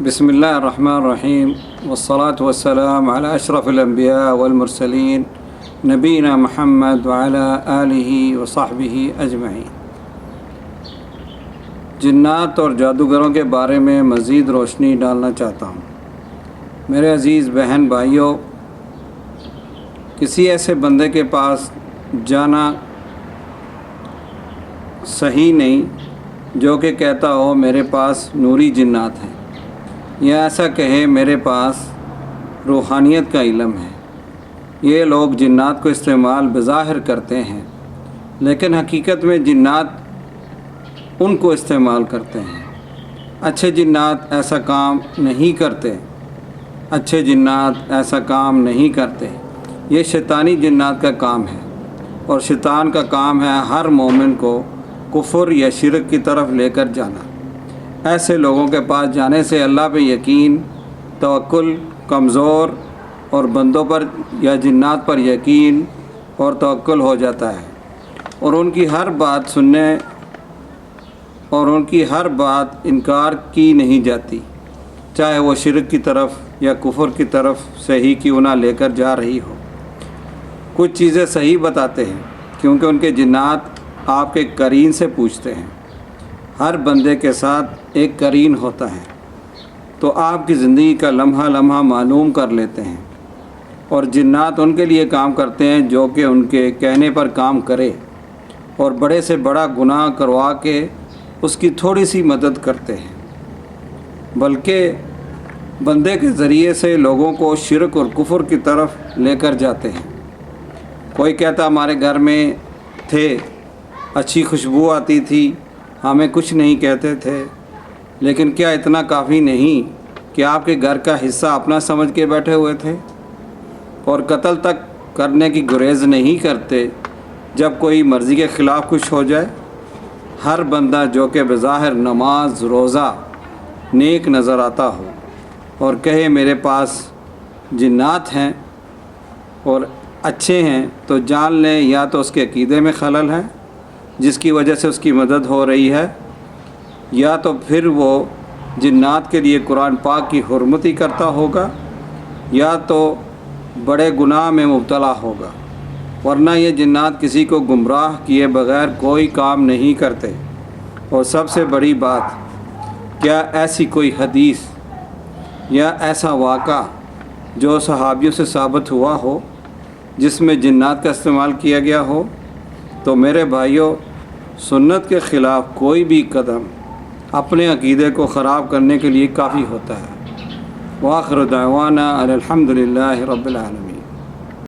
بسم اللہ الرحمن الرحیم والصلاة والسلام علی اشرف الانبیاء والمرسلین نبینا محمد وعلی آلہ وصحبہ اجمعین۔ جنات اور جادوگروں کے بارے میں مزید روشنی ڈالنا چاہتا ہوں۔ میرے عزیز بہن بھائیوں، کسی ایسے بندے کے پاس جانا صحیح نہیں جو کہ کہتا ہو میرے پاس نوری جنات ہیں، یا ایسا کہے میرے پاس روحانیت کا علم ہے۔ یہ لوگ جنات کو استعمال بظاہر کرتے ہیں، لیکن حقیقت میں جنات ان کو استعمال کرتے ہیں۔ اچھے جنات ایسا کام نہیں کرتے، اچھے جنات ایسا کام نہیں کرتے۔ یہ شیطانی جنات کا کام ہے، اور شیطان کا کام ہے ہر مومن کو کفر یا شرک کی طرف لے کر جانا۔ ایسے لوگوں کے پاس جانے سے اللہ پہ یقین، توکل کمزور اور بندوں پر یا جنات پر یقین اور توکل ہو جاتا ہے، اور ان کی ہر بات سننے اور ان کی ہر بات انکار کی نہیں جاتی، چاہے وہ شرک کی طرف یا کفر کی طرف سے ہی کیوں نہ لے کر جا رہی ہو۔ کچھ چیزیں صحیح بتاتے ہیں کیونکہ ان کے جنات آپ کے قرین سے پوچھتے ہیں۔ ہر بندے کے ساتھ ایک قرین ہوتا ہے، تو آپ کی زندگی کا لمحہ لمحہ معلوم کر لیتے ہیں، اور جنات ان کے لیے کام کرتے ہیں جو کہ ان کے کہنے پر کام کرے، اور بڑے سے بڑا گناہ کروا کے اس کی تھوڑی سی مدد کرتے ہیں، بلکہ بندے کے ذریعے سے لوگوں کو شرک اور کفر کی طرف لے کر جاتے ہیں۔ کوئی کہتا ہمارے گھر میں تھے، اچھی خوشبو آتی تھی، ہمیں کچھ نہیں کہتے تھے، لیکن کیا اتنا کافی نہیں کہ آپ کے گھر کا حصہ اپنا سمجھ کے بیٹھے ہوئے تھے، اور قتل تک کرنے کی گریز نہیں کرتے جب کوئی مرضی کے خلاف کچھ ہو جائے؟ ہر بندہ جو کہ بظاہر نماز روزہ نیک نظر آتا ہو اور کہے میرے پاس جنات ہیں اور اچھے ہیں، تو جان لیں یا تو اس کے عقیدے میں خلل ہے جس کی وجہ سے اس کی مدد ہو رہی ہے، یا تو پھر وہ جنات کے لیے قرآن پاک کی حرمتی کرتا ہوگا، یا تو بڑے گناہ میں مبتلا ہوگا، ورنہ یہ جنات کسی کو گمراہ کیے بغیر کوئی کام نہیں کرتے۔ اور سب سے بڑی بات، کیا ایسی کوئی حدیث یا ایسا واقعہ جو صحابیوں سے ثابت ہوا ہو جس میں جنات کا استعمال کیا گیا ہو؟ تو میرے بھائیوں، سنت کے خلاف کوئی بھی قدم اپنے عقیدے کو خراب کرنے کے لیے کافی ہوتا ہے۔ وآخر دعوانا الحمد للہ رب العالمین۔